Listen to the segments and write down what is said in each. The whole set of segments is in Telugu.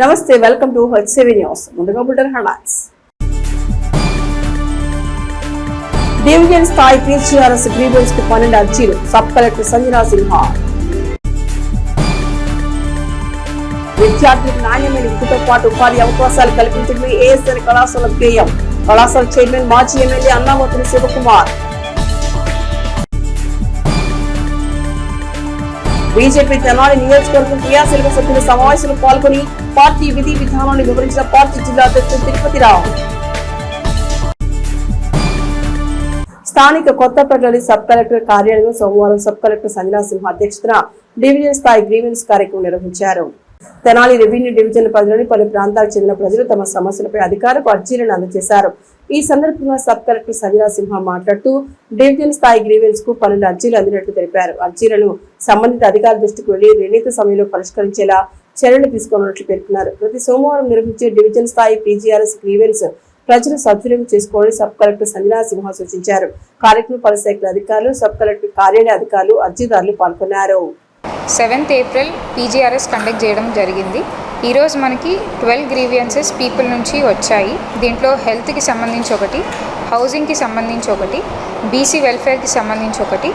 నమస్తే, వెల్కమ్ టు హెచ్7 న్యూస్. ముందుగా బులెటిన్ హెడ్లైన్స్. డివిజన్ స్థాయి పీజీఆర్ఎస్ గ్రీవెన్స్ కు 12 అర్జీలు. Sub collector Sanjana Sinha. విద్యార్థులకు నాణ్యమైన విద్యతో పాటు ఉపాధి అవకాశాలు కల్పించడమే ఏఎస్ఎన్ కళాశాల ధ్యేయం. కళాశాల చైర్మన్ మాజీ ఎమ్మెల్యే అన్నామతుని శివకుమార్. బీజేపీ తెనాలి నియోజకవర్గం క్రియాశీలక సభ్యుల సమావేశంలో పాల్గొని పార్టీ విధి విధానాన్ని వివరించిన పార్టీ జిల్లా అధ్యక్షుడు తిరుపతిరావు. స్థానిక కొత్తపేటలోని సబ్ కలెక్టర్ కార్యాలయంలో సోమవారం సబ్ కలెక్టర్ సంజనా సింహ అధ్యక్షతన డివిజన్ స్థాయి గ్రీవెన్స్ కార్యక్రమం నిర్వహించారు. తెనాలి రెవెన్యూ డివిజన్ పరిధిలోని పలు ప్రాంతాలకు చెందిన ప్రజలు తమ సమస్యలపై అధికారులకు అర్జీలను అందజేశారు. ఈ సందర్భంగా సబ్ కలెక్టర్ సంజనా సింహ మాట్లాడుతూ డివిజన్ స్థాయి గ్రీవెన్స్ కు 12 అర్జీలు అందినట్లు తెలిపారు. అర్జీలను సంబంధిత అధికారుల దృష్టికి వెళ్లి నిర్ణీత సమయంలో పరిష్కరించేలా చర్యలు తీసుకోనున్నట్లు పేర్కొన్నారు. ప్రతి సోమవారం నిర్వహించే డివిజన్ స్థాయి పీజీఆర్ఎస్ గ్రీవెన్స్ ప్రజలు సద్వినియోగం చేసుకోవాలని సబ్ కలెక్టర్ సంజనా సింహ సూచించారు. కార్యక్రమం పలు శాఖల అధికారులు, సబ్ కలెక్టర్ కార్యాలయ అధికారులు, అర్జీదారులు పాల్గొన్నారు. 7th ఏప్రిల్ పీజీఆర్ఎస్ కండక్ట్ చేయడం జరిగింది. ఈరోజు మనకి 12 గ్రీవియన్సెస్ పీపుల్ నుంచి వచ్చాయి. దీంట్లో హెల్త్కి సంబంధించి ఒకటి, హౌసింగ్కి సంబంధించి ఒకటి, బీసీ వెల్ఫేర్కి సంబంధించి ఒకటి,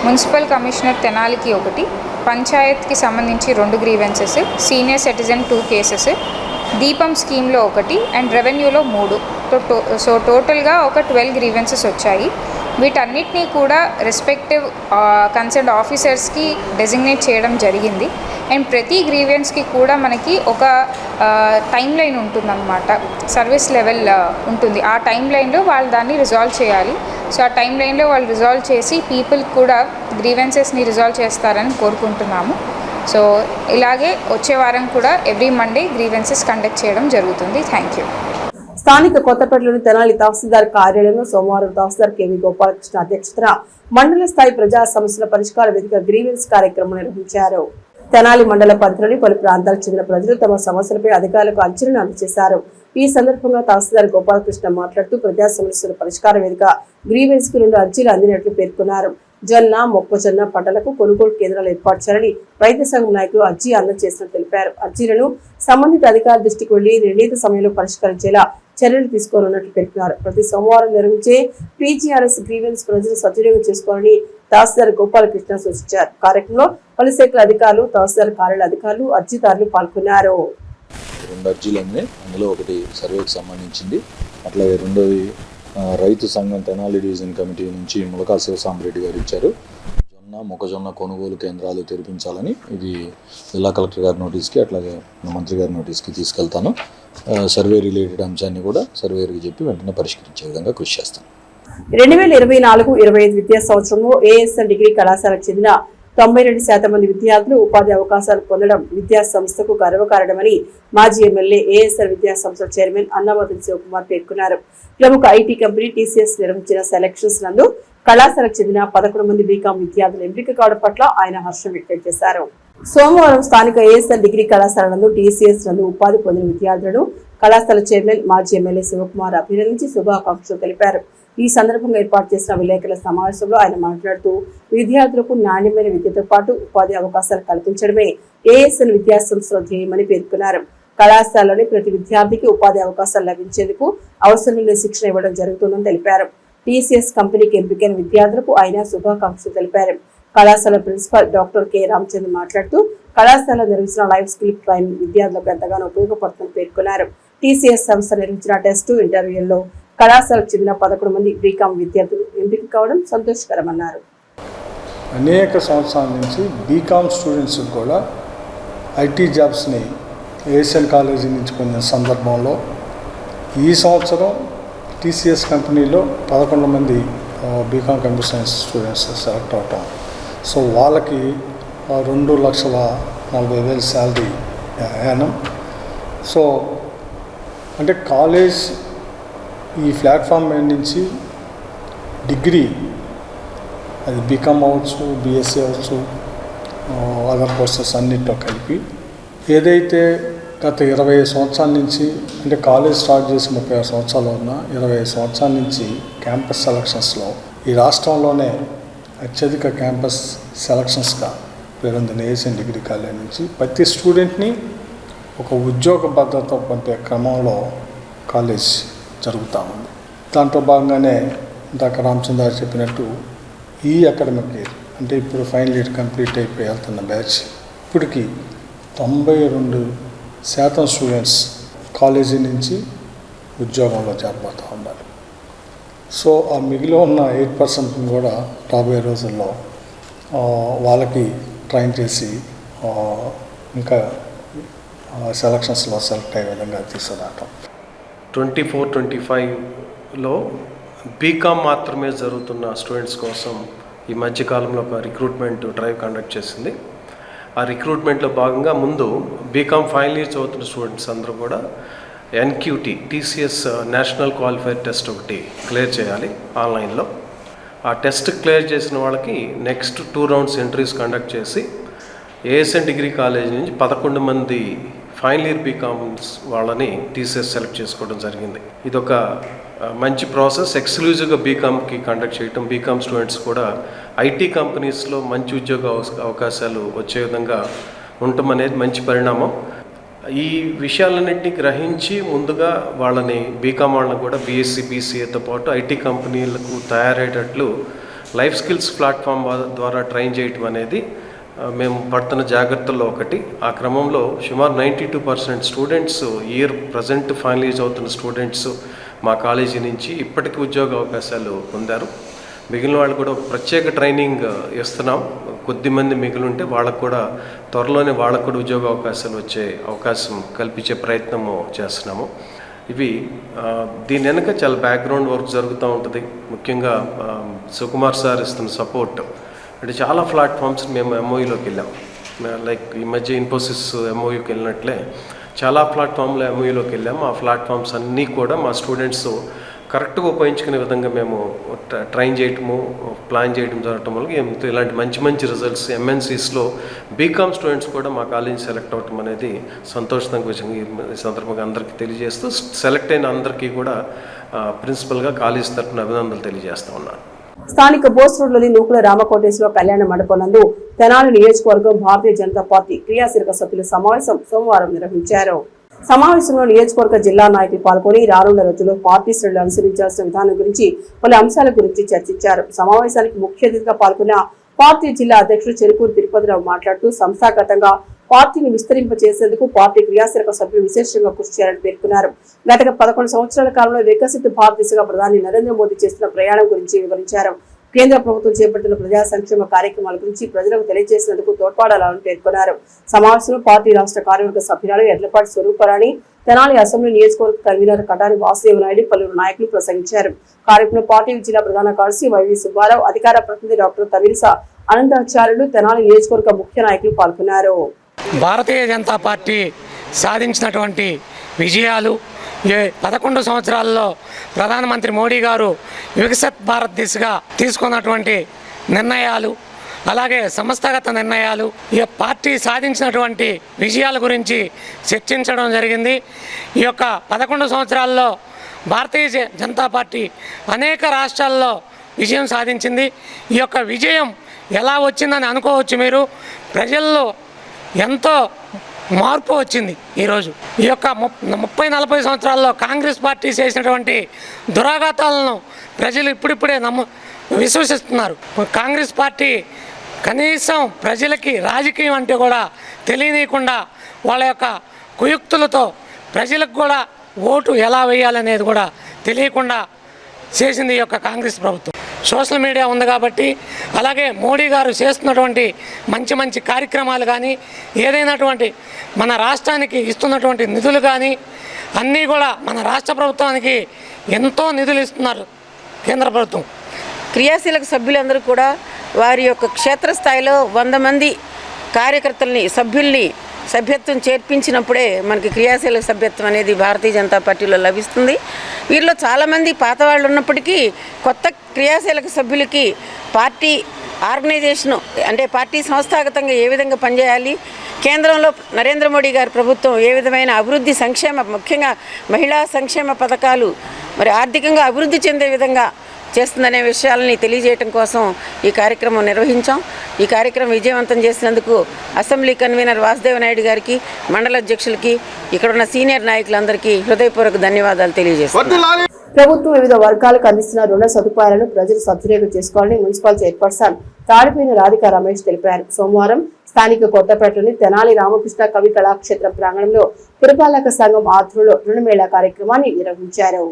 మున్సిపల్ కమిషనర్ తెనాలికి ఒకటి, పంచాయత్కి సంబంధించి 2 గ్రీవెన్సెస్, సీనియర్ సిటిజన్ 2 కేసెస్, దీపం స్కీమ్లో ఒకటి అండ్ రెవెన్యూలో 3. సో టోటల్గా ఒక 12 గ్రీవెన్సెస్ వచ్చాయి. వీటన్నిటినీ కూడా రెస్పెక్టివ్ కన్సర్న్ ఆఫీసర్స్కి డెసిగ్నేట్ చేయడం జరిగింది. అండ్ ప్రతి గ్రీవెన్స్కి కూడా మనకి ఒక టైం లైన్ ఉంటుందన్నమాట, సర్వీస్ లెవెల్ ఉంటుంది. ఆ టైం లైన్లో వాళ్ళు దాన్ని రిజాల్వ్ చేయాలి. సో ఆ టైం లైన్లో వాళ్ళు రిజాల్వ్ చేసి పీపుల్ కూడా గ్రీవెన్సెస్ని రిజాల్వ్ చేస్తారని కోరుకుంటున్నాము. సో ఇలాగే వచ్చే వారం కూడా ఎవ్రీ మండే గ్రీవెన్సెస్ కండక్ట్ చేయడం జరుగుతుంది. Thank you. స్థానిక కొత్తపేటలోని తెనాలి తహసీల్దార్ కార్యాలయంలో సోమవారం తహసీల్దార్ కెవి గోపాలకృష్ణ అధ్యక్షతన మండల స్థాయి ప్రజా సమస్యల పరిష్కార వేదిక గ్రీవెన్స్ కార్యక్రమం నిర్వహించారు. తెనాలి మండల పరిధిలోని పలు ప్రాంతాలకు చెందిన ప్రజలు తమ సమస్యలపై అధికారులకు అర్జీలను అందజేశారు. ఈ సందర్భంగా తహసీల్దార్ గోపాలకృష్ణ మాట్లాడుతూ ప్రజా సమస్యల పరిష్కార వేదిక గ్రీవెన్స్ కు 2 అర్జీలు అందినట్లు పేర్కొన్నారు. జొన్న, మొక్కజొన్న పంటలకు కొనుగోలు కేంద్రాలు ఏర్పాటు చేయాలని రైతు సంఘం నాయకులు అర్జీ అందజేసినట్లు తెలిపారు. అర్జీలను సంబంధిత అధికారుల దృష్టికి వెళ్లి నిర్ణీత సమయంలో పరిష్కరించేలా చర్యలు తీసుకోనున్నట్లు పేర్కొన్నారు. ప్రతి సోమవారం నిర్వహించే పీజీఆర్ఎస్ గ్రీవెన్స్ ప్రజలు సద్వినియోగం చేసుకోవాలని తహసీల్దార్ గోపాలకృష్ణ సూచించారు. కార్యక్రమంలో పలు శాఖల అధికారులు, తహసీల్దార్ కార్యాలయ అధికారులు, అర్జీదారులు పాల్గొన్నారు. 2 అర్జీలు అందినాయి. అందులో ఒకటి సర్వేకి సంబంధించింది, అట్లాగే రెండోది రైతు సంఘం తెనాలి డివిజన్ కమిటీ నుంచి ములకా శివసాంబరెడ్డి గారు ఇచ్చారు. జొన్న, మొక్కజొన్న కొనుగోలు కేంద్రాలు తెరిపించాలని ఇది జిల్లా కలెక్టర్ గారి నోటీస్కి అట్లాగే మంత్రి గారి నోటీస్కి తీసుకెళ్తాను. సర్వే రిలేటెడ్ అంశాన్ని కూడా సర్వేకి చెప్పి వెంటనే పరిష్కరించే విధంగా కృషి చేస్తాను. 2024-25 విద్యా సంవత్సరంలో ఏఎస్ఎన్ డిగ్రీ కళాశాలకు చెందిన 92% మంది విద్యార్థులు ఉపాధి అవకాశాలు పొందడం విద్యా సంస్థకు గర్వకారణమని మాజీ ఎమ్మెల్యే ఏఎస్ఎన్ విద్యా సంస్థ చైర్మన్ అన్నామతుని శివకుమార్ పేర్కొన్నారు. ప్రముఖ ఐటీ కంపెనీ టీసీఎస్ నిర్వహించిన సెలక్షన్స్ నందు కళాశాలకు చెందిన 11 మంది బీకాం విద్యార్థులు ఎంపిక కావడం పట్ల ఆయన హర్షం వ్యక్తం చేశారు. సోమవారం స్థానిక ఏఎస్ఎన్ డిగ్రీ కళాశాల నందు టీసీఎస్ నందు ఉపాధి పొందిన విద్యార్థులను కళాశాల చైర్మన్ మాజీ ఎమ్మెల్యే శివకుమార్ అభినందించి శుభాకాంక్షలు తెలిపారు. ఈ సందర్భంగా ఏర్పాటు చేసిన విలేకరుల సమావేశంలో ఆయన మాట్లాడుతూ విద్యార్థులకు నాణ్యమైన విద్యతో పాటు ఉపాధి అవకాశాలు కల్పించడమే ఏఎస్ఎన్ విద్యా సంస్థల ధ్యేయమని పేర్కొన్నారు. కళాశాలలోని ప్రతి విద్యార్థికి ఉపాధి అవకాశాలు లభించేందుకు అవసరమైన శిక్షణ ఇవ్వడం జరుగుతుందని తెలిపారు. టీసీఎస్ కంపెనీకి ఎంపికైన విద్యార్థులకు ఆయన శుభాకాంక్షలు తెలిపారు. కళాశాల ప్రిన్సిపల్ డాక్టర్ కె రామచంద్ర మాట్లాడుతూ కళాశాల నిర్వహించిన లైఫ్ స్కిల్ ట్రైనింగ్ విద్యార్థులకు ఎంతగానో ఉపయోగపడుతుందని పేర్కొన్నారు. టీసీఎస్ సంస్థ నిర్వహించిన టెస్టు ఇంటర్వ్యూల్లో కళాశాలకు చెందిన 11 మంది బీకాం విద్యార్థులు ఎంపిక కావడం సంతోషకరమన్నారు. అనేక సంవత్సరాల నుంచి బీకాం స్టూడెంట్స్ కూడా ఐటీ జాబ్స్ని ఏఎస్ఎన్ కాలేజీ నుంచి పొందిన సందర్భంలో ఈ సంవత్సరం టీసీఎస్ కంపెనీలో 11 మంది BCom computer science students select అవటం. సో వాళ్ళకి 2,40,000 శాలరీ యానం. సో అంటే కాలేజ్ ఈ ప్లాట్ఫామ్ మీద నుంచి డిగ్రీ, అది బీకామ్ అవ్వచ్చు, బీఎస్సీ అవ్వచ్చు, అదర్ కోర్సెస్ అన్నిటితో కలిపి ఏదైతే గత 20 సంవత్సరాల నుంచి, అంటే కాలేజ్ స్టార్ట్ చేసి 36 సంవత్సరాలు ఉన్న 25 సంవత్సరాల నుంచి క్యాంపస్ సెలక్షన్స్లో ఈ రాష్ట్రంలోనే అత్యధిక క్యాంపస్ సెలక్షన్స్గా పేరొందిన ఏఎస్ఎన్ డిగ్రీ కాలేజ్ నుంచి ప్రతి స్టూడెంట్ని ఒక ఉద్యోగ భద్రత పొందే క్రమంలో కాలేజ్ జరుగుతూ ఉంది. దాంట్లో భాగంగానే ఇందాక రామచంద్ర చెప్పినట్టు ఈ అకాడమిక్ ఇయర్ అంటే ఇప్పుడు ఫైనల్ ఇయర్ కంప్లీట్ అయిపోయి వెళ్తున్న బ్యాచ్ ఇప్పటికి 92% స్టూడెంట్స్ కాలేజీ నుంచి ఉద్యోగంలో చేరబోతూ ఉన్నారు. సో ఆ మిగిలి ఉన్న 8% కూడా రాబోయే రోజుల్లో వాళ్ళకి ట్రైన్ చేసి ఇంకా సెలక్షన్స్లో సెలెక్ట్ అయ్యే విధంగా తీసుకురావటం. 24-25లో బీకామ్ మాత్రమే జరుగుతున్న స్టూడెంట్స్ కోసం ఈ మధ్యకాలంలో ఒక రిక్రూట్మెంట్ డ్రైవ్ కండక్ట్ చేసింది. ఆ రిక్రూట్మెంట్లో భాగంగా ముందు బీకామ్ ఫైనల్ ఇయర్ చదువుతున్న స్టూడెంట్స్ అందరూ కూడా NQT TCS national qualifier test ఒకటి క్లియర్ చేయాలి ఆన్లైన్లో. ఆ టెస్ట్ క్లియర్ చేసిన వాళ్ళకి నెక్స్ట్ 2 రౌండ్స్ ఎంట్రీస్ కండక్ట్ చేసి ASN డిగ్రీ కాలేజ్ నుంచి 11 మంది ఫైనల్ ఇయర్ బీకామ్స్ వాళ్ళని TCS సెలెక్ట్ చేసుకోవడం జరిగింది. ఇదొక మంచి ప్రాసెస్. ఎక్స్క్లూజివ్గా బీకామ్కి కండక్ట్ చేయటం, బీకామ్ స్టూడెంట్స్ కూడా IT కంపెనీస్లో మంచి ఉద్యోగ అవకాశాలు వచ్చే విధంగా ఉండటం అనేది మంచి పరిణామం. ఈ విషయాలన్నింటినీ గ్రహించి ముందుగా వాళ్ళని బీకామ్ వాళ్ళని కూడా BSc BCAతో పాటు IT కంపెనీలకు తయారయ్యేటట్లు లైఫ్ స్కిల్స్ ప్లాట్ఫామ్ ద్వారా ట్రైన్ చేయటం అనేది మేము పడుతున్న జాగ్రత్తల్లో ఒకటి. ఆ క్రమంలో సుమారు 92% స్టూడెంట్స్ ప్రజెంట్ ఫైనల్ ఇయర్ అవుతున్న స్టూడెంట్స్ మా కాలేజీ నుంచి ఇప్పటికీ ఉద్యోగ అవకాశాలు పొందారు. మిగిలిన వాళ్ళు కూడా ఒక ప్రత్యేక ట్రైనింగ్ ఇస్తున్నాం. కొద్దిమంది మిగిలి ఉంటే వాళ్ళకు కూడా త్వరలోనే వాళ్ళకు కూడా ఉద్యోగ అవకాశాలు వచ్చే అవకాశం కల్పించే ప్రయత్నము చేస్తున్నాము. ఇవి దీని వెనక చాలా బ్యాక్గ్రౌండ్ వర్క్ జరుగుతూ ఉంటుంది. ముఖ్యంగా సుకుమార్ సార్ ఇస్తున్న సపోర్ట్ అంటే చాలా ప్లాట్ఫామ్స్ మేము MOUలోకి వెళ్ళాం. లైక్ ఈ మధ్య ఇన్ఫోసిస్ MOUకి వెళ్ళినట్లే చాలా ప్లాట్ఫామ్లో MOUలోకి వెళ్ళాము. ఆ ప్లాట్ఫామ్స్ అన్నీ కూడా మా స్టూడెంట్స్ కరెక్ట్గా ఉపయోగించుకునే విధంగా మేము ట్రైన్ చేయటము, ప్లాన్ చేయడం జరగటం వల్ల ఇలాంటి మంచి మంచి రిజల్ట్స్ MNCస్లో బీకామ్ స్టూడెంట్స్ కూడా మా కాలేజీ సెలెక్ట్ అవ్వటం అనేది సంతోషంగా విషయంగా ఈ సందర్భంగా అందరికీ తెలియజేస్తూ సెలెక్ట్ అయిన అందరికీ కూడా ప్రిన్సిపల్గా కాలేజీ తరఫున అభినందనలు తెలియజేస్తూ ఉన్నాను. స్థానిక బోస్ రోడ్లోని నూకుల రామకోటేశ్వర కళ్యాణ మండపం నందు తెనాలి నియోజకవర్గం భారతీయ జనతా పార్టీ క్రియాశీలక సభ్యుల సమావేశం సోమవారం నిర్వహించారు. సమావేశంలో నియోజకవర్గ జిల్లా నాయకులు పాల్గొని రానున్న రోజుల్లో పార్టీ శ్రేణులు అనుసరించాల్సిన విధానం గురించి పలు అంశాల గురించి చర్చించారు. సమావేశానికి ముఖ్య అతిథిగా పాల్గొన్న పార్టీ జిల్లా అధ్యక్షుడు చెరుకూరు తిరుపతిరావు మాట్లాడుతూ సంస్థాగతంగా పార్టీని విస్తరింపచేసేందుకు పార్టీ క్రియాశీలక సభ్యులు విశేషంగా కృషి చేయాలని పేర్కొన్నారు. గత 11 సంవత్సరాల కాలంలో వికసిత భారత్ దిశగా ప్రధాని నరేంద్ర మోదీ చేస్తున్న ప్రయాణం గురించి వివరించారు. కేంద్ర ప్రభుత్వం చేపట్టిన ప్రజా సంక్షేమ కార్యక్రమాల గురించి ప్రజలకు తెలియజేసేందుకు తోడ్పడాలని పేర్కొన్నారు. సమావేశంలో పార్టీ రాష్ట్ర కార్యవర్గ సభ్యురాలు ఎడ్లపాటి స్వరూపరాణి, తెనాలి అసెంబ్లీ నియోజకవర్గ కన్వీనర్ కటారి వాసుదేవ నాయుడు, పలువురు నాయకులు ప్రసంగించారు. కార్యక్రమంలో పార్టీ జిల్లా ప్రధాన కార్యదర్శి వైవి సుబ్బారావు, అధికార ప్రతినిధి డాక్టర్ తమిళస అనంతాచార్యులు, తెనాలి నియోజకవర్గ ముఖ్య నాయకులు పాల్గొన్నారు. భారతీయ జనతా పార్టీ సాధించినటువంటి విజయాలు 11 సంవత్సరాల్లో ప్రధానమంత్రి మోడీ గారు వికసిత్ భారత్ దిశగా తీసుకున్నటువంటి నిర్ణయాలు, అలాగే సంస్థాగత నిర్ణయాలు, ఈ పార్టీ సాధించినటువంటి విజయాల గురించి చర్చించడం జరిగింది. ఈ యొక్క 11 సంవత్సరాల్లో భారతీయ జనతా పార్టీ అనేక రాష్ట్రాల్లో విజయం సాధించింది. ఈ యొక్క విజయం ఎలా వచ్చిందని అనుకోవచ్చు మీరు. ప్రజల్లో ఎంతో మార్పు వచ్చింది. ఈరోజు ఈ యొక్క 30-40 సంవత్సరాల్లో కాంగ్రెస్ పార్టీ చేసినటువంటి దురాఘాతాలను ప్రజలు ఇప్పుడిప్పుడే విశ్వసిస్తున్నారు. కాంగ్రెస్ పార్టీ కనీసం ప్రజలకి రాజకీయం అంటే కూడా తెలియనీయకుండా వాళ్ళ యొక్క కుయుక్తులతో ప్రజలకు కూడా ఓటు ఎలా వేయాలనేది కూడా తెలియకుండా చేసింది ఈ యొక్క కాంగ్రెస్ ప్రభుత్వం. సోషల్ మీడియా ఉంది కాబట్టి, అలాగే మోడీ గారు చేస్తున్నటువంటి మంచి మంచి కార్యక్రమాలు కానీ, ఏదైనటువంటి మన రాష్ట్రానికి ఇస్తున్నటువంటి నిధులు కానీ అన్నీ కూడా మన రాష్ట్ర ప్రభుత్వానికి ఎంతో నిధులు ఇస్తున్నారు కేంద్ర ప్రభుత్వం. క్రియాశీలక సభ్యులందరూ కూడా వారి యొక్క క్షేత్రస్థాయిలో 100 మంది కార్యకర్తల్ని సభ్యుల్ని సభ్యత్వం చేర్పించినప్పుడే మనకి క్రియాశీలక సభ్యత్వం అనేది భారతీయ జనతా పార్టీలో లభిస్తుంది. వీరిలో చాలామంది పాత వాళ్ళు ఉన్నప్పటికీ కొత్త క్రియాశీలక సభ్యులకి పార్టీ ఆర్గనైజేషను అంటే పార్టీ సంస్థాగతంగా ఏ విధంగా పనిచేయాలి, కేంద్రంలో నరేంద్ర మోడీ గారి ప్రభుత్వం ఏ విధమైన అభివృద్ధి సంక్షేమ, ముఖ్యంగా మహిళా సంక్షేమ పథకాలు మరి ఆర్థికంగా అభివృద్ధి చెందే విధంగా చేస్తుందనే విషయాలని తెలియజేయడం కోసం ఈ కార్యక్రమం నిర్వహించాం. ఈ కార్యక్రమం విజయవంతం చేసినందుకు అసెంబ్లీ కన్వీనర్ వాసుదేవ నాయుడు గారికి, మండల అధ్యక్షులకి, ఇక్కడున్న సీనియర్ నాయకులందరికీ హృదయపూర్వక ధన్యవాదాలు తెలియజేస్తున్నాను. ప్రభుత్వం వివిధ వర్గాలకు అందిస్తున్న రుణ సదుపాయాలను ప్రజలు సద్వినియోగం చేసుకోవాలని మున్సిపల్ చైర్పర్సన్ తాడిపేని రాధికా రమేష్ తెలిపారు. సోమవారం స్థానిక కొత్తపేటలోని తెనాలి రామకృష్ణ కవి కళాక్షేత్రం ప్రాంగణంలో పురపాలక సంఘం ఆధ్వర్యంలో రుణమేళా కార్యక్రమాన్ని నిర్వహించారు.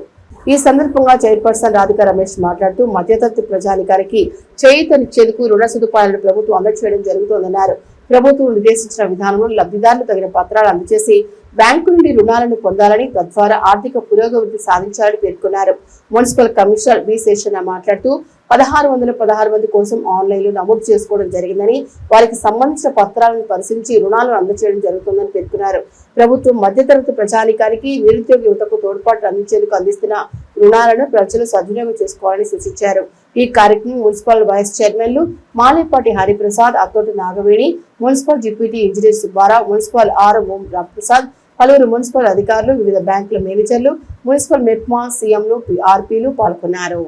ఈ సందర్భంగా చైర్పర్సన్ రాధికా రమేష్ మాట్లాడుతూ మధ్యతరగతి ప్రజానికానికి చేయూతనిచ్చేందుకు రుణ సదుపాయాలను ప్రభుత్వం అందజేయడం జరుగుతోందన్నారు. ప్రభుత్వం నిర్దేశించిన విధానంలో లబ్ధిదారులు తగిన పత్రాలు అందజేసి బ్యాంకు నుండి రుణాలను పొందాలని, తద్వారా ఆర్థిక పురోగతి సాధించాలని పేర్కొన్నారు. మున్సిపల్ కమిషనర్ బి శేషన్న మాట్లాడుతూ 1616 మంది కోసం ఆన్లైన్ లో నమోదు చేసుకోవడం జరిగిందని, వారికి సంబంధించిన పత్రాలను పరిశీలించి రుణాలను అందజేయడం జరుగుతుందని పేర్కొన్నారు. ప్రభుత్వం మధ్యతరగతి ప్రజానికానికి, నిరుద్యోగ యువతకు తోడ్పాటు అందించేందుకు అందిస్తున్న రుణాలను ప్రజలు సద్వినియోగం చేసుకోవాలని సూచించారు. ఈ కార్యక్రమం మున్సిపల్ వైస్ చైర్మన్లు Malepati Hariprasad, Attoti Nagaveni, municipal deputy engineer Subbarao, municipal RM Om Ramaprasad, పలువురు మున్సిపల్ అధికారులు, వివిధ బ్యాంకుల మేనేజర్లు, మున్సిపల్ మెప్మా, సీఎంలు, ఆర్పీలు పాల్గొన్నారు.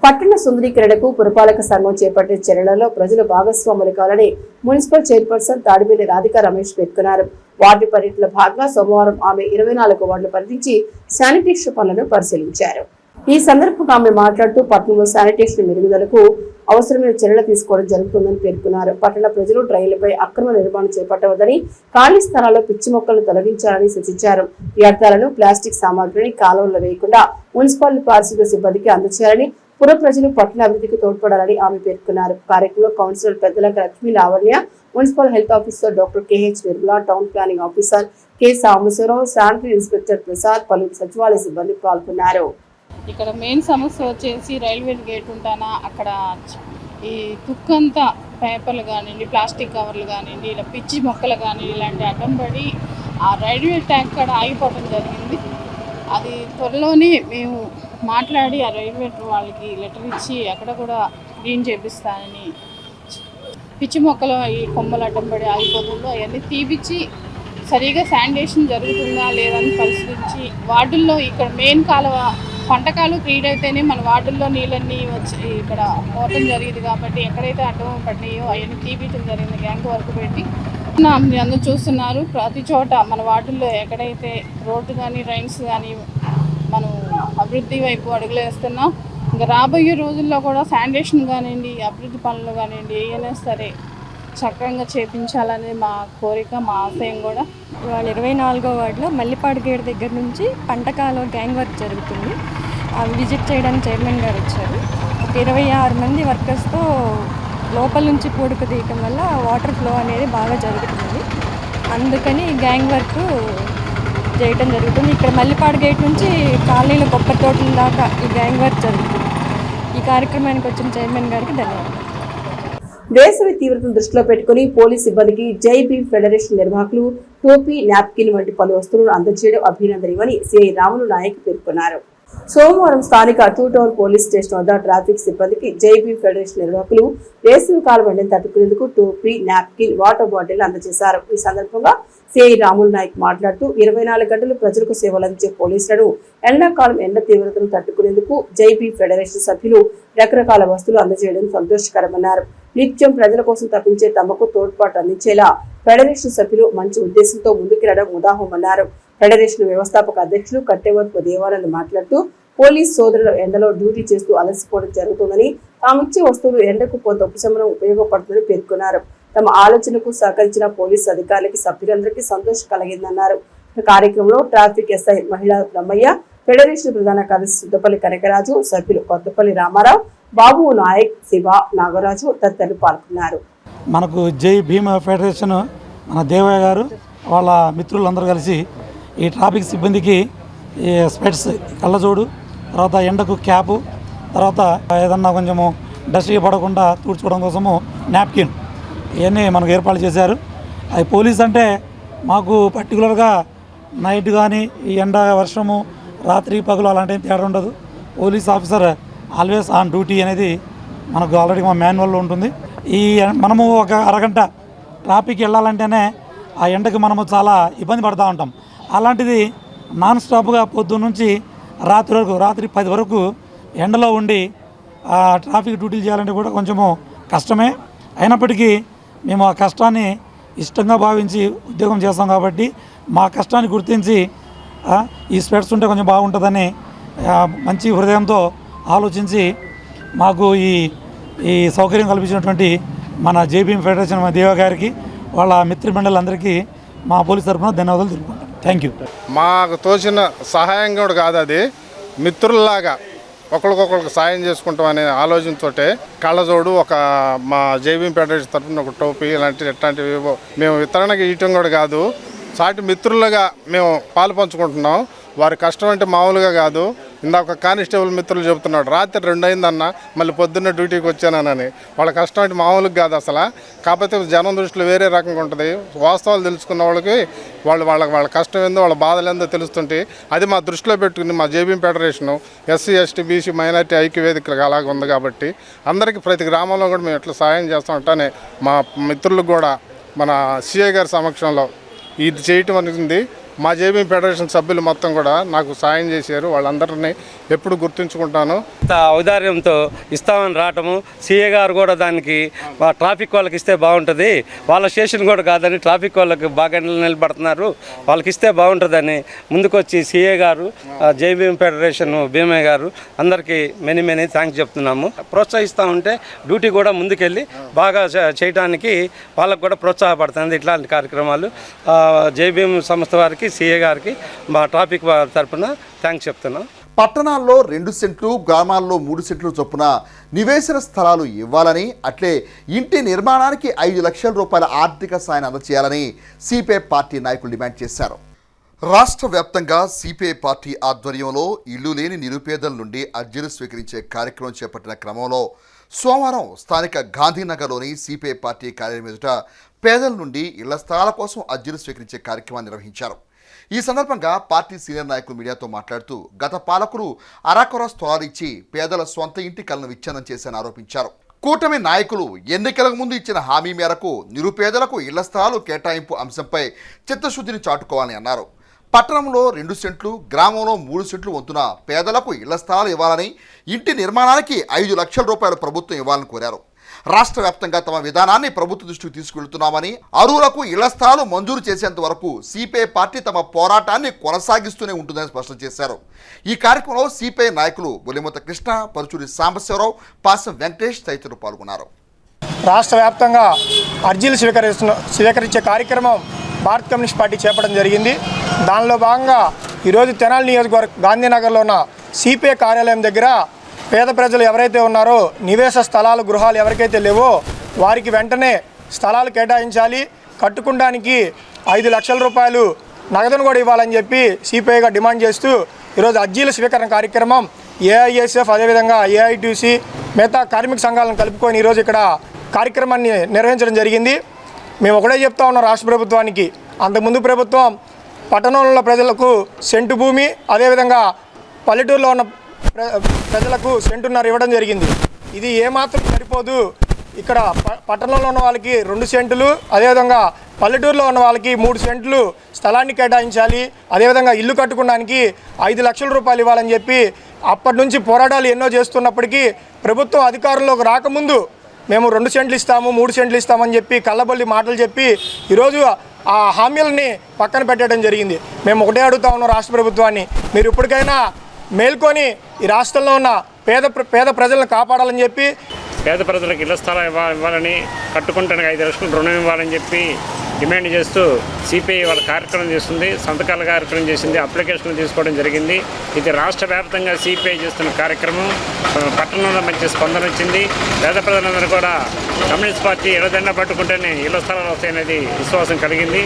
పట్టణ సుందరీకరణకు పురపాలక సంఘం చేపట్టే చర్యలలో ప్రజలు భాగస్వాములు కావాలని మున్సిపల్ చైర్పర్సన్ తాడిపల్లి రాధికా రమేష్ పేర్కొన్నారు. వార్డు పర్యటనలో భాగంగా సోమవారం ఆమె 24 వార్డులు పర్యటించి శానిటేషన్ పనులను పరిశీలించారు. ఈ సందర్భంగా ఆమె మాట్లాడుతూ పట్టణంలో శానిటేషన్ మెరుగుదలకు అవసరమైన చర్యలు తీసుకోవడం జరుగుతుందని పేర్కొన్నారు. పట్టణ ప్రజలు డ్రైన్లపై అక్రమ నిర్మాణం చేపట్టవద్దని, ఖాళీ స్థలాల్లో పిచ్చి మొక్కలను తొలగించాలని సూచించారు. వ్యర్థాలను, ప్లాస్టిక్ సామాగ్రిని కాలువల్లో వేయకుండా మున్సిపల్ పారిశుద్ధ్య సిబ్బందికి అందజేయాలని, పుర ప్రజలు పట్టణ అభివృద్ధికి తోడ్పడాలని ఆమె పేర్కొన్నారు. కార్యక్రమంలో కౌన్సిలర్ పెద్దలకు Lakshmi Lavanya, municipal health officer doctor KH Nirmala, town planning officer K Sambasivarao, sanitary inspector Prasad, పలువురు సచివాలయ సిబ్బంది పాల్గొన్నారు. ఇక్కడ మెయిన్ సమస్య వచ్చేసి రైల్వే గేట్ ఉంటానా అక్కడ ఈ కుక్కంతా పేపర్లు కానివ్వండి, ప్లాస్టిక్ కవర్లు కానివ్వండి, ఇలా పిచ్చి మొక్కలు కానివ్వండి, ఇలాంటి అడ్డం పడి ఆ రైల్వే ట్రాక్ కాడ ఆగిపోవడం జరిగింది. అది త్వరలోనే మేము మాట్లాడి ఆ రైల్వే వాళ్ళకి లెటర్ ఇచ్చి అక్కడ కూడా క్లీన్ చేపిస్తానని, పిచ్చి మొక్కలు ఈ కొమ్మలు అడ్డం పడి ఆగిపోతుందో అవన్నీ తీపిచ్చి సరిగా శానిటేషన్ జరుగుతుందా లేదని పరిశీలించి వార్డుల్లో ఇక్కడ మెయిన్ కాలువ పంటకాలు క్లీన్ అయితేనే మన వార్డుల్లో నీళ్ళన్నీ వచ్చి ఇక్కడ పోవటం జరిగింది. కాబట్టి ఎక్కడైతే అడ్డం పడినాయో అవన్నీ తీపించడం జరిగింది. గ్యాంగ్ వర్క్ పెట్టి అందరూ చూస్తున్నారు. ప్రతి చోట మన వార్డుల్లో ఎక్కడైతే రోడ్డు కానీ డ్రైన్స్ కానీ మనం అభివృద్ధి వైపు అడుగులు వేస్తున్నాం. ఇంకా రాబోయే రోజుల్లో కూడా శానిటేషన్ కానివ్వండి, అభివృద్ధి పనులు కానివ్వండి, ఏమైనా సరే చక్కగా చేపించాలనేది మా కోరిక, మా ఆశయం కూడా. ఇవాళ 24వ వార్డులో మల్లిపాడు గేట్ దగ్గర నుంచి పంటకాలో గ్యాంగ్ వర్క్ జరుగుతుంది. అవి విజిట్ చేయడానికి చైర్మన్ గారు వచ్చారు. ఒక 26 మంది వర్కర్స్తో లోపల నుంచి పూడుకు తీయటం వల్ల వాటర్ ఫ్లో అనేది బాగా జరుగుతుంది. అందుకని గ్యాంగ్ వర్క్ చేయటం జరుగుతుంది. ఇక్కడ మల్లిపాడు గేట్ నుంచి కాలనీల కొబ్బరి తోటల దాకా ఈ గ్యాంగ్ వర్క్ జరుగుతుంది. ఈ కార్యక్రమానికి వచ్చిన చైర్మన్ గారికి ధన్యవాదాలు. వేసవి తీవ్రతను దృష్టిలో పెట్టుకుని పోలీస్ సిబ్బందికి జై భీమ్ ఫెడరేషన్ నిర్వాహకులు టోపీ, నాప్కిన్ వంటి పలు వస్తువులను అందజేయడం అభినందనీయమని సిఐ రాములు నాయక్ పేర్కొన్నారు. సోమవారం స్థానిక 2 టౌన్ పోలీస్ స్టేషన్ వద్ద ట్రాఫిక్ సిబ్బందికి జై భీమ్ ఫెడరేషన్ నిర్వాహకులు వేసవి కాలం ఎండను తట్టుకునేందుకు టోపీ, నాప్కిన్, వాటర్ బాటిల్ అందజేశారు. ఈ సందర్భంగా సిఐ రాములు నాయక్ మాట్లాడుతూ 24 గంటలు ప్రజలకు సేవలు అందించే పోలీసులను ఎండాకాలం ఎండ తీవ్రతను తట్టుకునేందుకు జై భీమ్ ఫెడరేషన్ సభ్యులు రకరకాల వస్తువులు అందజేయడం సంతోషకరమన్నారు. నిత్యం ప్రజల కోసం తప్పించే తమకు తోడ్పాటు అందించేలా ఫెడరేషన్ సభ్యులు మంచి ఉద్దేశంతో ముందుకెళ్లడం ఉదాహరణమన్నారు. ఫెడరేషన్ వ్యవస్థాపక అధ్యక్షులు కట్టెవర్పు దేవానంద్ మాట్లాడుతూ పోలీస్ సోదరులు ఎండలో డ్యూటీ చేస్తూ అలసిపోవడం జరుగుతుందని, తామిచ్చే వస్తువులు ఎండకు కొంత ఉపశమనం ఉపయోగపడుతుందని పేర్కొన్నారు. తమ ఆలోచనకు సహకరించిన పోలీసు అధికారులకి, సభ్యులందరికీ సంతోషం కలిగిందన్నారు. కార్యక్రమంలో ట్రాఫిక్ ఎస్ఐ మహిళా బ్రహ్మయ్య, ఫెడరేషన్ ప్రధాన కార్యదర్శి సుద్దపల్లి కనకరాజు, సభ్యులు కొత్తపల్లి రామారావు, బాబు నాయక్, శివ, నాగరాజు తదితరులు పాల్గొన్నారు. మనకు జై భీమ్ ఫెడరేషన్ మన దేవయ్య గారు వాళ్ళ మిత్రులందరూ కలిసి ఈ ట్రాఫిక్ సిబ్బందికి ఈ స్పెట్స్, కళ్ళజోడు, తర్వాత ఎండకు క్యాపు, తర్వాత ఏదన్నా కొంచెము డస్ట్ పడకుండా తూడ్చుకోవడం కోసము నాప్కిన్ ఇవన్నీ మనకు ఏర్పాటు చేశారు. అది పోలీస్ అంటే మాకు పర్టికులర్గా నైట్ కానీ ఈ ఎండ వర్షము రాత్రి పగలు అలాంటి తేడా ఉండదు. Police officer always on duty అనేది మనకు ఆల్రెడీ మా మాన్యువల్లో ఉంటుంది. మనము ఒక అరగంట ట్రాఫిక్ వెళ్ళాలంటేనే ఆ ఎండకి మనము చాలా ఇబ్బంది పడుతూ ఉంటాం. అలాంటిది నాన్ స్టాప్గా పొద్దున్న నుంచి రాత్రి 10 వరకు ఎండలో ఉండి ఆ ట్రాఫిక్ డ్యూటీలు చేయాలంటే కూడా కొంచెము కష్టమే. అయినప్పటికీ మేము ఆ కష్టాన్ని ఇష్టంగా భావించి ఉద్యోగం చేస్తాం కాబట్టి మా కష్టాన్ని గుర్తించి ఈ స్పెట్స్ ఉంటే కొంచెం బాగుంటుందని మంచి హృదయంతో ఆలోచించి మాకు ఈ సౌకర్యం కల్పించినటువంటి మన జేబీఎం ఫెడరేషన్ మా దేవ గారికి వాళ్ళ మిత్రమండలందరికీ మా పోలీస్ తరఫున ధన్యవాదాలు తెలుపుకుంటాం. Thank you. మాకు తోచిన సహాయం కూడా కాదు, అది మిత్రుల్లాగా ఒకరికొకరికి సాయం చేసుకుంటాం అనే ఆలోచనతో కళ్ళజోడు ఒక మా జేబీఎం ఫెడరేషన్ తరఫున ఒక టోపీ ఇట్లాంటివి మేము వితరణకి ఇవ్వటం కూడా కాదు, సాటి మిత్రులుగా మేము పాలు పంచుకుంటున్నాం. వారి కష్టం అంటే మామూలుగా కాదు. ఇందాక కానిస్టేబుల్ మిత్రులు చెబుతున్నాడు రాత్రి 2 అయిందన్న మళ్ళీ పొద్దున్న డ్యూటీకి వచ్చానని. వాళ్ళ కష్టం అంటే మామూలుగా కాదు అసలు. కాకపోతే జనం దృష్టిలో వేరే రకంగా ఉంటుంది. వాస్తవాలు తెలుసుకున్న వాళ్ళకి వాళ్ళ కష్టం ఏందో వాళ్ళ బాధలు ఏందో తెలుస్తుంటే అది మా దృష్టిలో పెట్టుకుని మా JBM federation SC ST BC minority ఐక్యవేదిక అలాగ ఉంది కాబట్టి అందరికీ ప్రతి గ్రామంలో కూడా మేము ఎట్లా సాయం చేస్తాం అంటానే మా మిత్రులకు కూడా మన సిఐ గారి సమక్షంలో ఇది చేయటం అనేది మా జేబీఎం ఫెడరేషన్ సభ్యులు మొత్తం కూడా నాకు సాయం చేశారు. వాళ్ళందరినీ ఎప్పుడు గుర్తుంచుకుంటాను. ఔదార్యంతో ఇస్తామని రావటము, సీఏ గారు కూడా దానికి ట్రాఫిక్ వాళ్ళకి ఇస్తే బాగుంటుంది, వాళ్ళ స్టేషన్ కూడా కాదని ట్రాఫిక్ వాళ్ళకి బాగా నిలబడుతున్నారు, వాళ్ళకి ఇస్తే బాగుంటుందని ముందుకొచ్చి సీఏ గారు, జేబీఎం ఫెడరేషన్ భీమయ్య గారు అందరికీ మెనీ థ్యాంక్స్ చెప్తున్నాము. ప్రోత్సహిస్తూ ఉంటే డ్యూటీ కూడా ముందుకెళ్ళి బాగా చేయడానికి వాళ్ళకు కూడా ప్రోత్సాహపడుతుంది. ఇట్లాంటి కార్యక్రమాలు జేబీఎం సంస్థ వారికి, సీఏ గారికి మా ట్రాఫిక్ తరఫున థ్యాంక్స్ చెప్తున్నాం. పట్టణాల్లో 2 సెంట్లు, గ్రామాల్లో 3 సెంట్లు చొప్పున నివేశన స్థలాలు ఇవ్వాలని, అట్లే ఇంటి నిర్మాణానికి 5 లక్షల రూపాయల ఆర్థిక సాయాన్ని అందజేయాలని సిపిఐ పార్టీ నాయకులు డిమాండ్ చేశారు. రాష్ట్ర వ్యాప్తంగా సిపిఐ పార్టీ ఆధ్వర్యంలో ఇల్లు లేని నిరుపేదల నుండి అర్జీలు స్వీకరించే కార్యక్రమం చేపట్టిన క్రమంలో సోమవారం స్థానిక గాంధీనగర్లోని సిపిఐ పార్టీ కార్యాలయం ఎదుట పేదల నుండి ఇళ్ల స్థలాల కోసం అర్జీలు స్వీకరించే కార్యక్రమాన్ని నిర్వహించారు. ఈ సందర్భంగా పార్టీ సీనియర్ నాయకులు మీడియాతో మాట్లాడుతూ గత పాలకులు అరాకొర స్థలాలు ఇచ్చి పేదల సొంత ఇంటి కలను విచ్ఛిన్నం చేశారని ఆరోపించారు. కూటమి నాయకులు ఎన్నికలకు ముందు ఇచ్చిన హామీ మేరకు నిరుపేదలకు ఇళ్ల స్థలాలు కేటాయింపు అంశంపై చిత్తశుద్ధిని చాటుకోవాలని అన్నారు. పట్టణంలో 2 సెంట్లు, గ్రామంలో 3 సెంట్లు వంతున పేదలకు ఇళ్ల స్థలాలు ఇవ్వాలని, ఇంటి నిర్మాణానికి 5 లక్షల రూపాయలు ప్రభుత్వం ఇవ్వాలని కోరారు. రాష్ట్ర వ్యాప్తంగా తమ విధానాన్ని ప్రభుత్వ దృష్టికి తీసుకెళ్తున్నామని, అర్హులకు ఇళ్ల స్థలాలు మంజూరు చేసేంత వరకు సిపిఐ పార్టీ తమ పోరాటాన్ని కొనసాగిస్తూనే ఉంటుందని స్పష్టం చేశారు. ఈ కార్యక్రమంలో సిపిఐ నాయకులు బొలిమత కృష్ణ, పరుచూరి సాంబశివరావు, పాసం వెంకటేష్ తదితరులు పాల్గొన్నారు. రాష్ట్ర వ్యాప్తంగా అర్జీలు స్వీకరించే కార్యక్రమం భారత కమ్యూనిస్ట్ పార్టీ చేపట్టడం జరిగింది. దానిలో భాగంగా ఈరోజు తెనాలి నియోజకవర్గ గాంధీనగర్లో ఉన్న సిపిఐ కార్యాలయం దగ్గర పేద ప్రజలు ఎవరైతే ఉన్నారో, నివేశ స్థలాలు, గృహాలు ఎవరికైతే లేవో వారికి వెంటనే స్థలాలు కేటాయించాలి, కట్టుకోవడానికి 5 లక్షల రూపాయలు నగదును కూడా ఇవ్వాలని చెప్పి సిపిఐగా డిమాండ్ చేస్తూ ఈరోజు అర్జీల స్వీకరణ కార్యక్రమం ఏఐఎస్ఎఫ్, అదేవిధంగా ఏఐటీసీ, మిగతా కార్మిక సంఘాలను కలుపుకొని ఈరోజు ఇక్కడ కార్యక్రమాన్ని నిర్వహించడం జరిగింది. మేము ఒకటే చెప్తా ఉన్నాం రాష్ట్ర ప్రభుత్వానికి, అంతకుముందు ప్రభుత్వం పట్టణంలో ప్రజలకు సెంటు భూమి, అదేవిధంగా పల్లెటూరులో ఉన్న ప్రజలకు సెంటున్నర ఇవ్వడం జరిగింది. ఇది ఏమాత్రం సరిపోదు. ఇక్కడ పట్టణంలో ఉన్న వాళ్ళకి 2 సెంట్లు, అదేవిధంగా పల్లెటూరులో ఉన్న వాళ్ళకి 3 సెంట్లు స్థలాన్ని కేటాయించాలి, అదేవిధంగా ఇల్లు కట్టుకోవడానికి 5 లక్షల రూపాయలు ఇవ్వాలని చెప్పి అప్పటి నుంచి పోరాటాలు ఎన్నో చేస్తున్నప్పటికీ ప్రభుత్వం అధికారంలోకి రాకముందు మేము 2 సెంట్లు ఇస్తాము, 3 సెంట్లు ఇస్తామని చెప్పి కళ్ళబొల్లి మాటలు చెప్పి ఈరోజు ఆ హామీలని పక్కన పెట్టడం జరిగింది. మేము ఒకటే అడుగుతా ఉన్నాం రాష్ట్ర ప్రభుత్వాన్ని, మీరు ఇప్పటికైనా మేల్కొని ఈ రాష్ట్రంలో ఉన్న పేద ప్రజలను కాపాడాలని చెప్పి, పేద ప్రజలకు ఇళ్ల స్థలం ఇవ్వాలని, కట్టుకుంటానికి 5 లక్షలు రుణం ఇవ్వాలని చెప్పి డిమాండ్ చేస్తూ సిపిఐ వాళ్ళ కార్యక్రమం చేస్తుంది, సంతకాల కార్యక్రమం చేసింది, అప్లికేషన్లు తీసుకోవడం జరిగింది. ఇది రాష్ట్ర వ్యాప్తంగా సిపిఐ చేస్తున్న కార్యక్రమం పట్టణంలో మంచి స్పందన వచ్చింది. పేద ప్రజలందరూ కూడా కమ్యూనిస్ట్ పార్టీ ఎడదండ పట్టుకుంటేనే ఇళ్ల స్థలాలు వస్తాయనేది విశ్వాసం కలిగింది.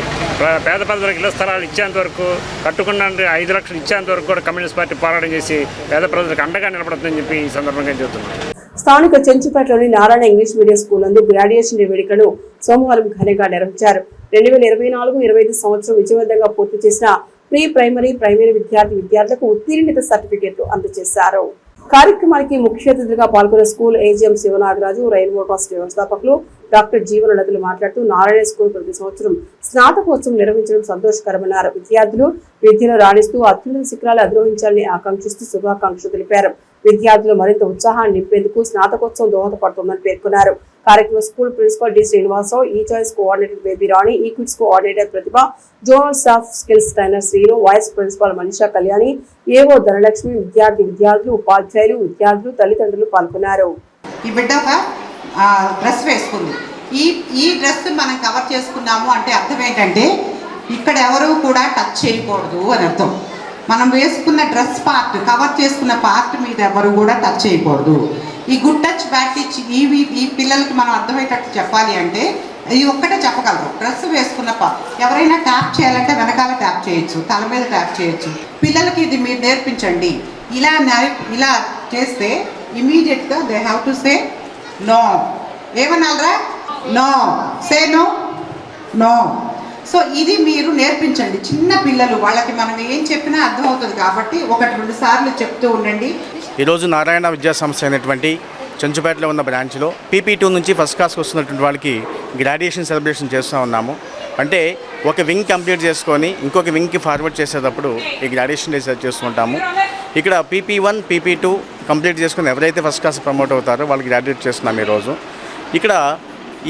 పేద ప్రజలకు ఇళ్ల స్థలాలు ఇచ్చేంత వరకు, కట్టుకున్నానికి 5 లక్షలు ఇచ్చేంత వరకు కూడా కమ్యూనిస్ట్ పార్టీ పోరాటం చేసి పేద ప్రజలకు అండగా నిలబడుతుందని చెప్పి ఈ సందర్భంగా చెబుతున్నాం. స్థానిక చెంచుపేటలోని నారాయణ ఇంగ్లీష్ మీడియం స్కూల్ నందు గ్రాడ్యుయేషన్ డే వేడుకలను సోమవారం ఘనంగా నిర్వహించారు. 2024-25 సంవత్సరం విజయవంతంగా పూర్తి చేసిన ప్రీ ప్రైమరీ విద్యార్థులకు ఉత్తీర్ణత సర్టిఫికెట్లు అందజేశారు. కార్యక్రమానికి ముఖ్య అతిథులుగా పాల్గొన్న school AGM Sivanagaraju, rainbow trust వ్యవస్థాపకులు డాక్టర్ జీవనలతలు మాట్లాడుతూ నారాయణ స్కూల్ ప్రతి సంవత్సరం స్నాతకోత్సవం నిర్వహించడం సంతోషకరమన్నారు. విద్యార్థులు విద్యను రాణిస్తూ అత్యున్నత శిఖరాలు అధిరోహించాలని ఆకాంక్షిస్తూ శుభాకాంక్షలు తెలిపారు. విద్యార్థులు మరింత ఉత్సాహాన్ని నింపేందుకు స్నాతకోత్సవం దోహదపడుతుందని పేర్కొన్నారు. కార్యక్రమం స్కూల్ ప్రిన్సిపల్ డి శ్రీనివాసరావు, ఈ చాయిస్ కోఆర్డినేటర్ బేబీ రాణి, ఈ quiz coordinator Pratibha, zonal soft skills trainer Srinu, vice principal Manisha Kalyani, AO Dhanalakshmi, విద్యార్థులు, ఉపాధ్యాయులు, విద్యార్థులు, తల్లిదండ్రులు పాల్గొన్నారు. ఈ బిడ్డ ఒక డ్రెస్ వేసుకుంది. ఈ డ్రెస్ మనం కవర్ చేసుకున్నాము అంటే అర్థం ఏంటంటే ఇక్కడ ఎవరు కూడా టచ్ చేయకూడదు అని అర్థం. మనం వేసుకున్న డ్రెస్ పార్ట్, కవర్ చేసుకున్న పార్ట్ మీద ఎవరు కూడా టచ్ చేయకూడదు. ఈ గుడ్ టచ్ బ్యాడ్ టచ్ ఈ పిల్లలకి మనం అర్థమయ్యేటట్టు చెప్పాలి అంటే ఇది ఒక్కటే చెప్పగలరు. డ్రెస్ వేసుకున్న ఎవరైనా ట్యాప్ చేయాలంటే వెనకాల ట్యాప్ చేయొచ్చు, తల మీద ట్యాప్ చేయొచ్చు. పిల్లలకి ఇది మీరు నేర్పించండి. ఇలా చేస్తే ఇమీడియట్గా they have to say no. ఏమన్నారా? No. Say no. No. So ఇది మీరు నేర్పించండి. చిన్న పిల్లలు వాళ్ళకి మనం ఏం చెప్పినా అర్థమవుతుంది కాబట్టి 1-2 సార్లు చెప్తూ ఉండండి. ఈరోజు నారాయణ విద్యా సంస్థ అయినటువంటి చెంచుపేటలో ఉన్న బ్రాంచ్లో PP2 నుంచి ఫస్ట్ క్లాస్కి వస్తున్నటువంటి వాళ్ళకి గ్రాడ్యుయేషన్ సెలబ్రేషన్ చేస్తూ ఉన్నాము. అంటే ఒక వింగ్ కంప్లీట్ చేసుకొని ఇంకొక వింగ్కి ఫార్వర్డ్ చేసేటప్పుడు ఈ గ్రాడ్యుయేషన్ డే చేస్తుంటాము. ఇక్కడ PP1, PP2 కంప్లీట్ చేసుకుని ఎవరైతే ఫస్ట్ క్లాస్ ప్రమోట్ అవుతారో వాళ్ళకి గ్రాడ్యుయేట్ చేస్తున్నాము ఈరోజు. ఇక్కడ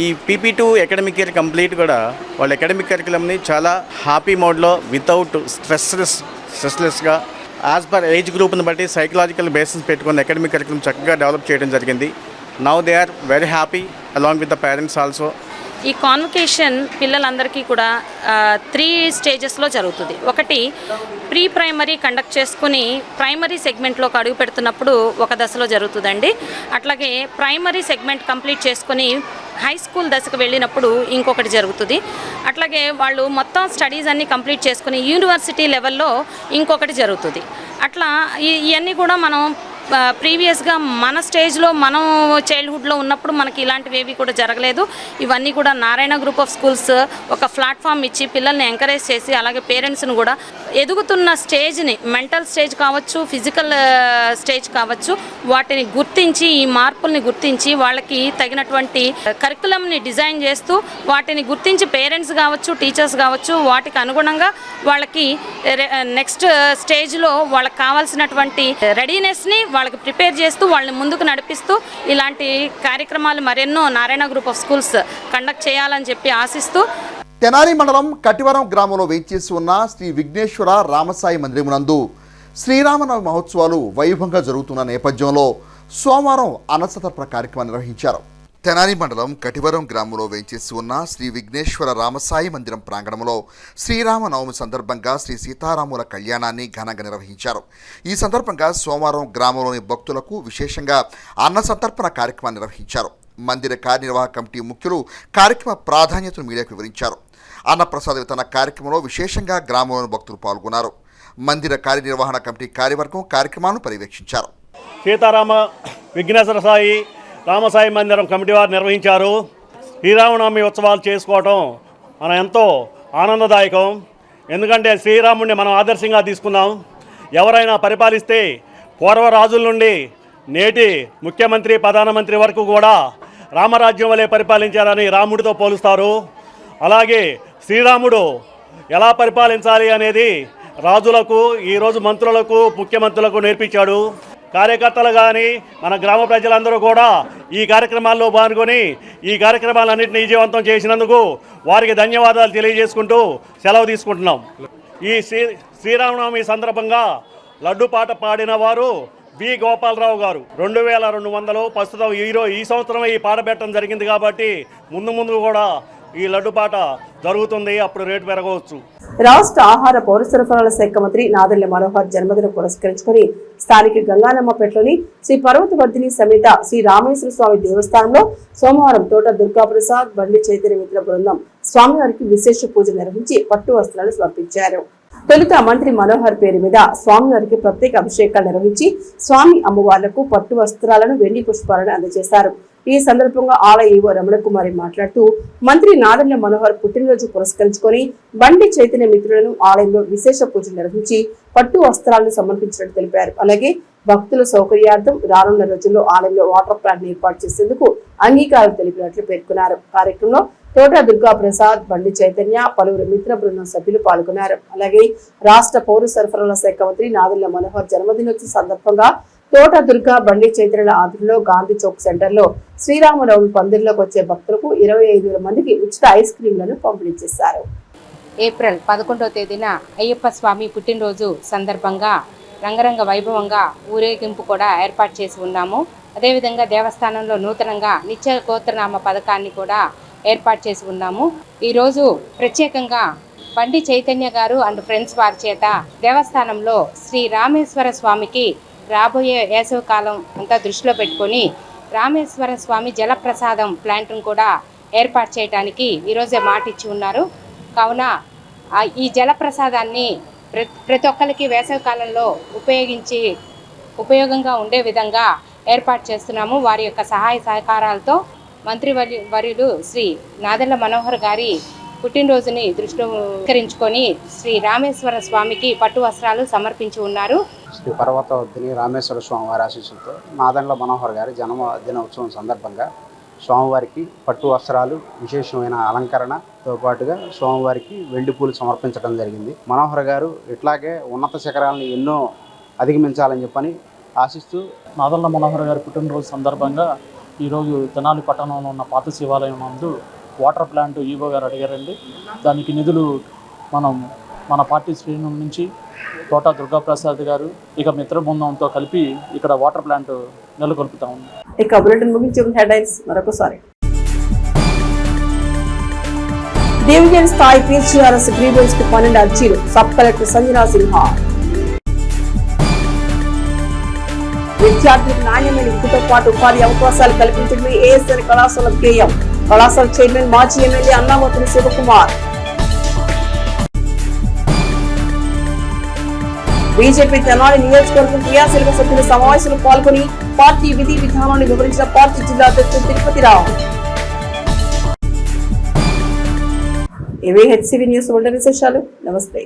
ఈ PP2 అకాడమిక్ ఇయర్ కంప్లీట్ కూడా వాళ్ళ అకాడమిక్ కరికులంని చాలా హ్యాపీ మోడ్లో వితౌట్ స్ట్రెస్లెస్గా యాజ్ పర్ ఏజ్ గ్రూప్ని బట్టి సైకలాజికల్ బేసిస్ పెట్టుకుని అకాడమిక్ కరికులం చక్కగా డెవలప్ చేయడం జరిగింది. Now they are very happy along with the parents also. ఈ కాన్వకేషన్ పిల్లలందరికీ కూడా 3 స్టేజెస్లో జరుగుతుంది. ఒకటి ప్రీ ప్రైమరీ కండక్ట్ చేసుకుని ప్రైమరీ సెగ్మెంట్లోకి అడుగు పెడుతున్నప్పుడు ఒక దశలో జరుగుతుందండి. అట్లాగే ప్రైమరీ సెగ్మెంట్ కంప్లీట్ చేసుకొని హై స్కూల్ దశకు వెళ్ళినప్పుడు ఇంకొకటి జరుగుతుంది. అట్లాగే వాళ్ళు మొత్తం స్టడీస్ అన్నీ కంప్లీట్ చేసుకుని యూనివర్సిటీ లెవెల్లో ఇంకొకటి జరుగుతుంది. అట్లా ఇవన్నీ కూడా మనం ప్రీవియస్గా మన స్టేజ్లో మనం చైల్డ్హుడ్లో ఉన్నప్పుడు మనకి ఇలాంటివి ఏవి కూడా జరగలేదు. ఇవన్నీ కూడా నారాయణ గ్రూప్ ఆఫ్ స్కూల్స్ ఒక ప్లాట్ఫామ్ ఇచ్చి పిల్లల్ని ఎంకరేజ్ చేసి అలాగే పేరెంట్స్ని కూడా ఎదుగుతున్న స్టేజ్ని, మెంటల్ స్టేజ్ కావచ్చు, ఫిజికల్ స్టేజ్ కావచ్చు, వాటిని గుర్తించి ఈ మార్పుల్ని గుర్తించి వాళ్ళకి తగినటువంటి కరికులంని డిజైన్ చేస్తూ వాటిని గుర్తించి పేరెంట్స్ కావచ్చు, టీచర్స్ కావచ్చు వాటికి అనుగుణంగా వాళ్ళకి నెక్స్ట్ స్టేజ్లో వాళ్ళకి కావాల్సినటువంటి రెడీనెస్ని వాళ్ళకి ప్రిపేర్ చేస్తూ వాళ్ళని ముందుకు నడిపిస్తూ ఇలాంటి కార్యక్రమాలు మరెన్నో Narayana group of schools conduct చేయాలని చెప్పి ఆశిస్తూ తెనాలి మండలం కటివరం గ్రామంలో వేంచేసి ఉన్న శ్రీ విఘ్నేశ్వర రామసాయి మందిరమునందు శ్రీరామనవమి మహోత్సవాలు వైభవంగా జరుగుతున్న నేపథ్యంలో సోమవారం అన్నసత్ర కార్యక్రమం నిర్వహించారు. తెనాలి మండలం కటివరం గ్రామంలో వేంచేసి ఉన్న శ్రీ విఘ్నేశ్వర రామసాయి మందిరం ప్రాంగణంలో శ్రీరామనవమి సందర్భంగా శ్రీ సీతారాముల కళ్యాణాన్ని ఘనంగా నిర్వహించారు. ఈ సందర్భంగా సోమవారం గ్రామంలోని భక్తులకు విశేషంగా అన్న సంతర్పణ కార్యక్రమాన్ని నిర్వహించారు. మందిర కార్యనిర్వాహక కమిటీ ముఖ్యులు కార్యక్రమ ప్రాధాన్యతను మీడియాకు వివరించారు. అన్నప్రసాద వితరణ కార్యక్రమంలో విశేషంగా గ్రామంలోని భక్తులు పాల్గొన్నారు. మందిర కార్యనిర్వహణ కమిటీ కార్యవర్గం కార్యక్రమాలను పర్యవేక్షించారు. సీతారామ విఘ్నేశ్వర సాయి రామసాయి మందిరం కమిటీ వారు నిర్వహించారు. శ్రీరామనవమి ఉత్సవాలు చేసుకోవటం మన ఎంతో ఆనందదాయకం. ఎందుకంటే శ్రీరాముడిని మనం ఆదర్శంగా తీసుకున్నాం. ఎవరైనా పరిపాలిస్తే పూర్వ రాజుల నుండి నేటి ముఖ్యమంత్రి, ప్రధానమంత్రి వరకు కూడా రామరాజ్యం వలె పరిపాలించారని రాముడితో పోలుస్తారు. అలాగే శ్రీరాముడు ఎలా పరిపాలించాలి అనేది రాజులకు, ఈరోజు మంత్రులకు, ముఖ్యమంత్రులకు నేర్పించాడు. కార్యకర్తలు కానీ మన గ్రామ ప్రజలందరూ కూడా ఈ కార్యక్రమాల్లో పాల్గొని ఈ కార్యక్రమాలన్నింటినీ విజయవంతం చేసినందుకు వారికి ధన్యవాదాలు తెలియజేసుకుంటూ సెలవు తీసుకుంటున్నాం. ఈ శ్రీరామనవమి సందర్భంగా లడ్డు పాట పాడిన వారు బి గోపాలరావు గారు. 2200 ప్రస్తుతం ఈ సంవత్సరం ఈ పాట పెట్టడం జరిగింది కాబట్టి ముందు కూడా ఈ లడ్డు పాట జరుగుతుంది. అప్పుడు రేటు పెరగవచ్చు. రాష్ట్ర ఆహార పౌర సరఫరాల శాఖ మంత్రి నాదెళ్ల మనోహర్ జన్మదినం పురస్కరించుకుని స్థానిక గంగానమ్మపేటలోని శ్రీ పర్వతవర్ధిని సమేత శ్రీ రామేశ్వర స్వామి దేవస్థానంలో సోమవారం తోట దుర్గాప్రసాద్, బండి చైతన్య మిత్ర బృందం స్వామివారికి విశేష పూజ నిర్వహించి పట్టు వస్త్రాలు సమర్పించారు. తొలుత మంత్రి మనోహర్ పేరు మీద స్వామివారికి ప్రత్యేక అభిషేకాలు నిర్వహించి స్వామి అమ్మవార్లకు పట్టు వస్త్రాలను, వెండి పుష్పాలను అందజేశారు. ఈ సందర్భంగా ఆలయ ఈవో రమణ కుమారి మాట్లాడుతూ మంత్రి నాదెండ్ల మనోహర్ పుట్టినరోజు పురస్కరించుకొని బండి చైతన్య మిత్రులను ఆలయంలో విశేష పూజలు నిర్వహించి పట్టు వస్త్రాలను సమర్పించినట్టు తెలిపారు. అలాగే భక్తుల సౌకర్యార్థం రానున్న రోజుల్లో ఆలయంలో వాటర్ ప్లాంట్ ఏర్పాటు చేసేందుకు అంగీకారం తెలిపినట్లు పేర్కొన్నారు. కార్యక్రమంలో తోట దుర్గా ప్రసాద్, బండి చైతన్య, పలువురు మిత్ర బృందం సభ్యులు పాల్గొన్నారు. అలాగే రాష్ట్ర పౌర సరఫరాల శాఖ మంత్రి నాదెండ్ల మనోహర్ జన్మదినోత్సవ సందర్భంగా తోట దుర్గా, బండి చైతన్యుల ఆధ్వర్యంలో గాంధీ చౌక్ సెంటర్ లో శ్రీరామనవమి పందిరిలోకి వచ్చే భక్తులకు 25,000 మందికి ఉచిత ఐస్ క్రీంలను పంపిణీ చేశారు. ఏప్రిల్ 11వ తేదీన అయ్యప్ప స్వామి పుట్టినరోజు సందర్భంగా రంగరంగ వైభవంగా ఊరేగింపు కూడా ఏర్పాటు చేసి ఉన్నాము. అదేవిధంగా దేవస్థానంలో నూతనంగా నిత్య గోత్రనామ పథకాన్ని కూడా ఏర్పాటు చేసి ఉన్నాము. ఈరోజు ప్రత్యేకంగా బండి చైతన్య గారు అండ్ ఫ్రెండ్స్ వారి చేత దేవస్థానంలో శ్రీ రామేశ్వర స్వామికి రాబోయే వేసవి కాలం అంతా దృష్టిలో పెట్టుకొని రామేశ్వర స్వామి జలప్రసాదం ప్లాంట్ను కూడా ఏర్పాటు చేయడానికి ఈరోజే మాట ఇచ్చి ఉన్నారు. కావున ఈ జలప్రసాదాన్ని ప్రతి ఒక్కరికి వేసవి కాలంలో ఉపయోగంగా ఉండే విధంగా ఏర్పాటు చేస్తున్నాము. వారి యొక్క సహాయ సహకారాలతో మంత్రి వర్యులు శ్రీ నాదెండ్ల మనోహర్ గారి పుట్టినరోజుని దృష్టిలో స్వీకరించుకొని శ్రీ రామేశ్వర స్వామికి పట్టు వస్త్రాలు సమర్పించి ఉన్నారు. శ్రీ పర్వతవర్ధిని రామేశ్వర స్వామి వారి ఆశీస్సులతో నాదెండ్ల మనోహర్ గారి జన్మదినోత్సవం సందర్భంగా స్వామివారికి పట్టు వస్త్రాలు, విశేషమైన అలంకరణతో పాటుగా స్వామివారికి వెండి పూలు సమర్పించడం జరిగింది. మనోహర్ గారు ఇట్లాగే ఉన్నత శిఖరాలను ఎన్నో అధిగమించాలని చెప్పని ఆశిస్తూ నాదెండ్ల మనోహర్ గారి పుట్టినరోజు సందర్భంగా ఈరోజు తెనాలి పట్టణంలో ఉన్న పాత శివాలయం నందు వాటర్ ప్లాంట్ ఈవో గారు అడిగారండి. దానికి నిధులు మన పార్టీ శ్రేణుల నుంచి తోట దుర్గాప్రసాద్ గారు ఇక మిత్ర బృందంతో కలిపి ఇక్కడ వాటర్ ప్లాంట్ నెలకొల్పుతా ఉంది. ఇక బులెటిన్ ముగించే హెడ్లైన్స్ మరొకసారి. డివిజన్ స్థాయి పీజీఆర్ఎస్ గ్రీవెన్స్ కు 12 అర్జీలు. Sub collector Sanjana Sinha. విద్యార్థులకు నాణ్యమైన విద్యతో పాటు ఉపాధి అవకాశాలు కల్పించడమే ఏఎస్ఎన్ కళాశాల ధ్యేయం. కళాశాల చైర్మన్ మాజీ ఎమ్మెల్యే అన్నామతుని శివకుమార్. బీజేపీ తెనాలి నియోజకవర్గం క్రియాశీలక సభ్యుల సమావేశంలో పాల్గొని పార్టీ విధి విధానాన్ని వివరించిన పార్టీ జిల్లా అధ్యక్షుడు తిరుపతిరావు. ఇవే హెచ్సివి న్యూస్ విశేషాలు. నమస్తే.